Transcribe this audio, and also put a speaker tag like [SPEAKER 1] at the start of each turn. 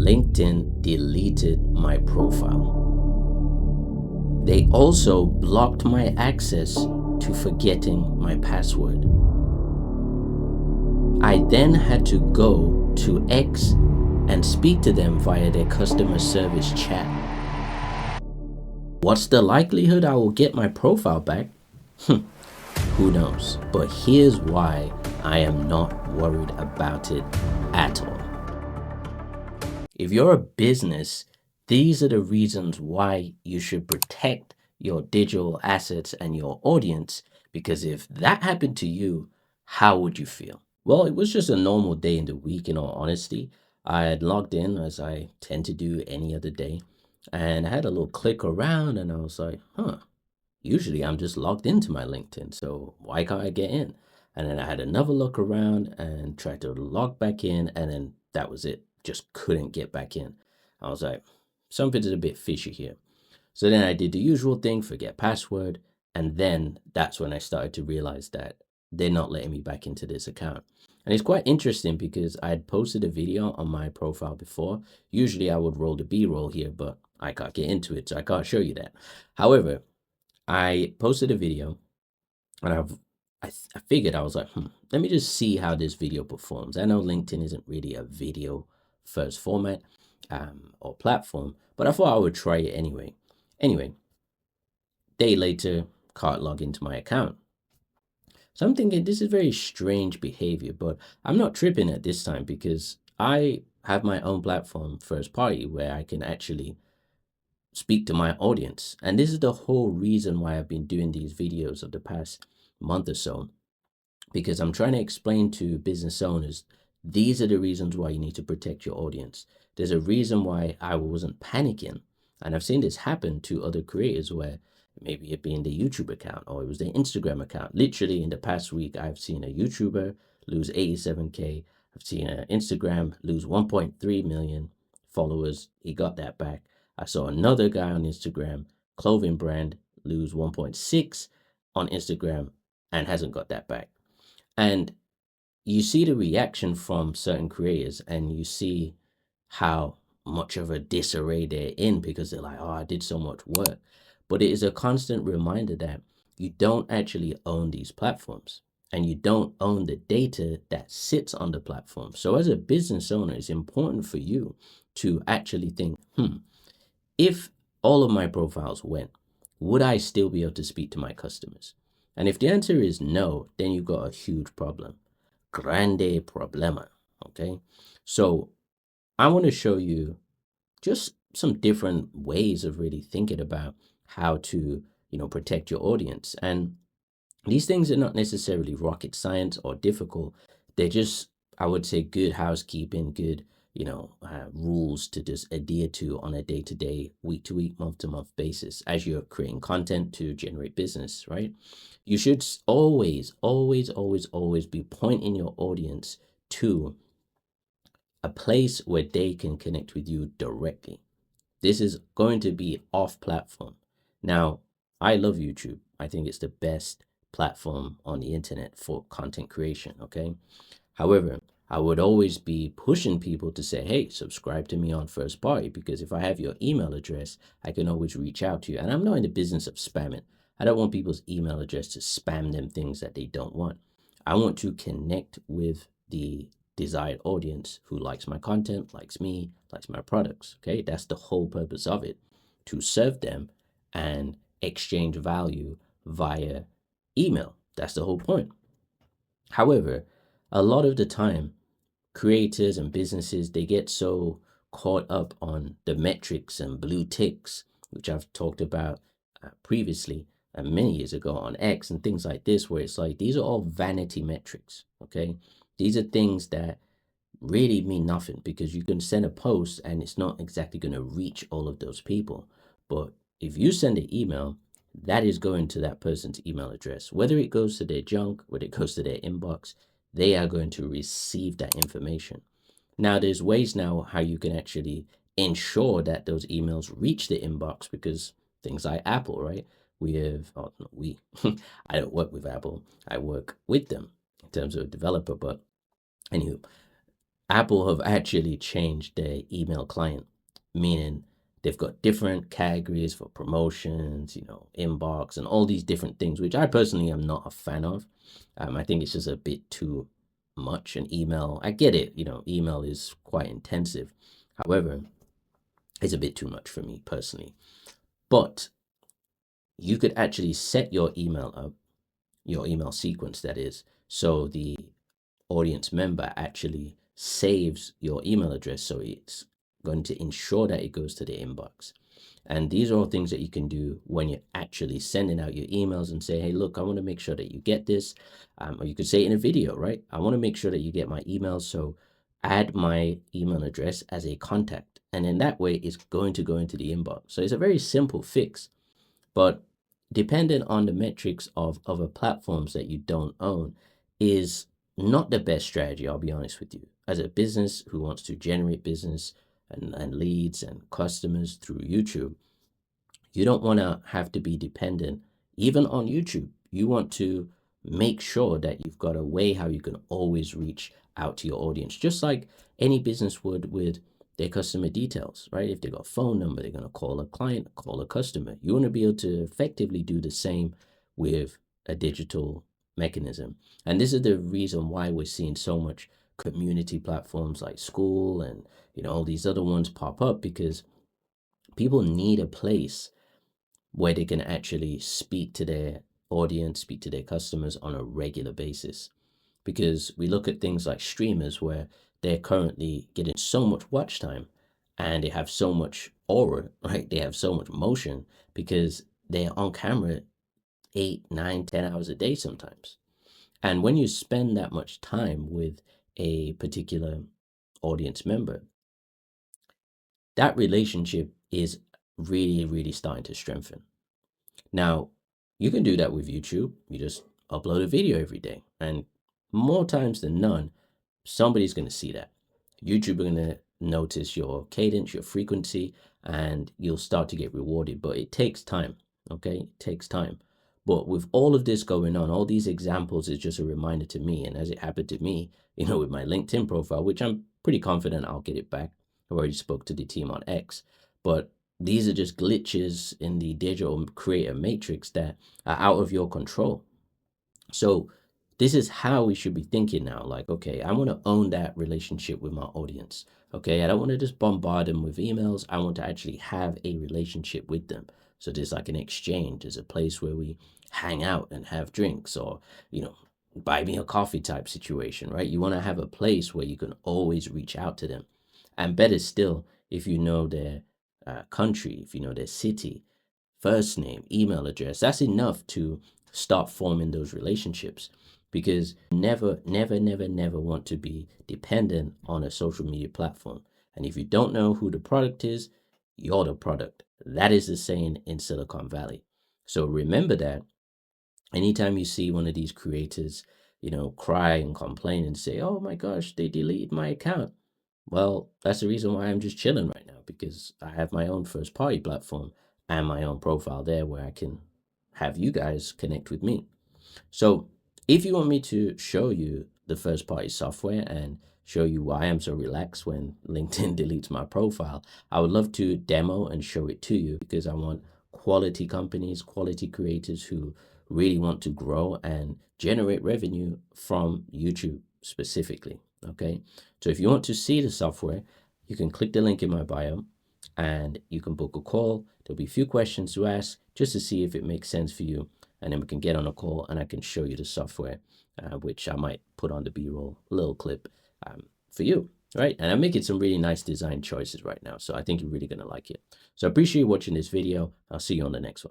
[SPEAKER 1] LinkedIn deleted my profile. They also blocked my access to forgetting my password. I then had to go to X and speak to them via their customer service chat. What's the likelihood I will get my profile back? Who knows? But here's why I am not worried about it at all. If you're a business, these are the reasons why you should protect your digital assets and your audience, because if that happened to you, how would you feel? Well, it was just a normal day in the week, in all honesty. I had logged in as I tend to do any other day, and I had a little click around and I was like, usually I'm just logged into my LinkedIn, so why can't I get in? And then I had another look around and tried to log back in, and then that was it. Just couldn't get back in. I was like, something's a bit fishy here. So then I did the usual thing, forget password, and then that's when I started to realize that they're not letting me back into this account. And it's quite interesting because I had posted a video on my profile before. Usually I would roll the B-roll here, but I can't get into it, so I can't show you that. However, I posted a video and I figured, I was like, let me just see how this video performs. I know LinkedIn isn't really a video first format or platform, but I thought I would try it anyway. Anyway, day later, can't log into my account. So I'm thinking this is very strange behavior, but I'm not tripping at this time because I have my own platform, first party, where I can actually speak to my audience. And this is the whole reason why I've been doing these videos of the past month or so, because I'm trying to explain to business owners, these are the reasons why you need to protect your audience. There's a reason why I wasn't panicking. And I've seen this happen to other creators where maybe it being the YouTube account or it was their Instagram account. Literally in the past week, I've seen a YouTuber lose 87K. I've seen an Instagram lose 1.3 million followers. He got that back. I saw another guy on Instagram, clothing brand, lose 1.6 on Instagram and hasn't got that back. And you see the reaction from certain creators and you see how much of a disarray they're in because they're like, oh, I did so much work. But it is a constant reminder that you don't actually own these platforms and you don't own the data that sits on the platform. So as a business owner, it's important for you to actually think, if all of my profiles went, would I still be able to speak to my customers? And if the answer is no, then you've got a huge problem. Grande problema. Okay. So I want to show you just some different ways of really thinking about how to, protect your audience. And these things are not necessarily rocket science or difficult. They're just, I would say, good housekeeping, good, rules to just adhere to on a day-to-day, week-to-week, month-to-month basis as you're creating content to generate business, right? You should always, always, always, always be pointing your audience to a place where they can connect with you directly. This is going to be off platform. Now, I love YouTube. I think it's the best platform on the internet for content creation, okay? However, I would always be pushing people to say, hey, subscribe to me on First Party, because if I have your email address, I can always reach out to you. And I'm not in the business of spamming. I don't want people's email address to spam them things that they don't want. I want to connect with the desired audience who likes my content, likes me, likes my products. Okay, that's the whole purpose of it, to serve them and exchange value via email. That's the whole point. However, a lot of the time, creators and businesses, they get so caught up on the metrics and blue ticks, which I've talked about previously and many years ago on X and things like this, where it's like, these are all vanity metrics, okay? These are things that really mean nothing because you can send a post and it's not exactly going to reach all of those people. But if you send an email, that is going to that person's email address. Whether it goes to their junk, whether it goes to their inbox, they are going to receive that information. Now, there's ways now how you can actually ensure that those emails reach the inbox, because things like Apple, right? We have, oh, no, I don't work with Apple. I work with them in terms of a developer, but anywho, Apple have actually changed their email client, meaning they've got different categories for promotions, inbox, and all these different things, which I personally am not a fan of. I think it's just a bit too much. An email, I get it, email is quite intensive. However, it's a bit too much for me personally. But you could actually set your email up, your email sequence, that is, so the audience member actually saves your email address, so it's going to ensure that it goes to the inbox. And these are all things that you can do when you're actually sending out your emails and say, hey, look, I want to make sure that you get this. Or you could say it in a video, right? I want to make sure that you get my emails. So add my email address as a contact. And in that way, it's going to go into the inbox. So it's a very simple fix. But depending on the metrics of other platforms that you don't own is not the best strategy, I'll be honest with you. As a business who wants to generate business and leads and customers through YouTube, you don't want to have to be dependent even on YouTube. You want to make sure that you've got a way how you can always reach out to your audience, just like any business would with their customer details, right? If they got a phone number, they're going to call a client, call a customer. You want to be able to effectively do the same with a digital mechanism. And this is the reason why we're seeing so much community platforms like School and all these other ones pop up, because people need a place where they can actually speak to their audience, speak to their customers on a regular basis. Because we look at things like streamers where they're currently getting so much watch time and they have so much aura, right? They have so much motion because they're on camera 8, 9, 10 hours a day sometimes. And when you spend that much time with a particular audience member, that relationship is really, really starting to strengthen. Now, you can do that with YouTube. You just upload a video every day. And more times than none, somebody's going to see that. YouTube are going to notice your cadence, your frequency, and you'll start to get rewarded. But it takes time. Okay? It takes time. But with all of this going on, all these examples is just a reminder to me. And as it happened to me, with my LinkedIn profile, which I'm pretty confident I'll get it back. I already spoke to the team on X. But these are just glitches in the digital creator matrix that are out of your control. So this is how we should be thinking now. Like, okay, I want to own that relationship with my audience. Okay, I don't want to just bombard them with emails. I want to actually have a relationship with them. So there's like an exchange. There's a place where we hang out and have drinks, or, buy me a coffee type situation, right? You want to have a place where you can always reach out to them. And better still, if you know their country, if you know their city, first name, email address, that's enough to start forming those relationships. Because never, never, never, never want to be dependent on a social media platform. And if you don't know who the product is, you're the product. That is the saying in Silicon Valley. So remember that anytime you see one of these creators, cry and complain and say, oh my gosh, they deleted my account. Well, that's the reason why I'm just chilling right now, because I have my own first party platform and my own profile there where I can have you guys connect with me. So if you want me to show you the first party software and show you why I'm so relaxed when LinkedIn deletes my profile, I would love to demo and show it to you, because I want quality companies, quality creators who really want to grow and generate revenue from YouTube specifically. Okay. So if you want to see the software, you can click the link in my bio and you can book a call. There'll be a few questions to ask just to see if it makes sense for you. And then we can get on a call and I can show you the software, which I might put on the B-roll little clip for you, right? And I'm making some really nice design choices right now. So I think you're really going to like it. So I appreciate you watching this video. I'll see you on the next one.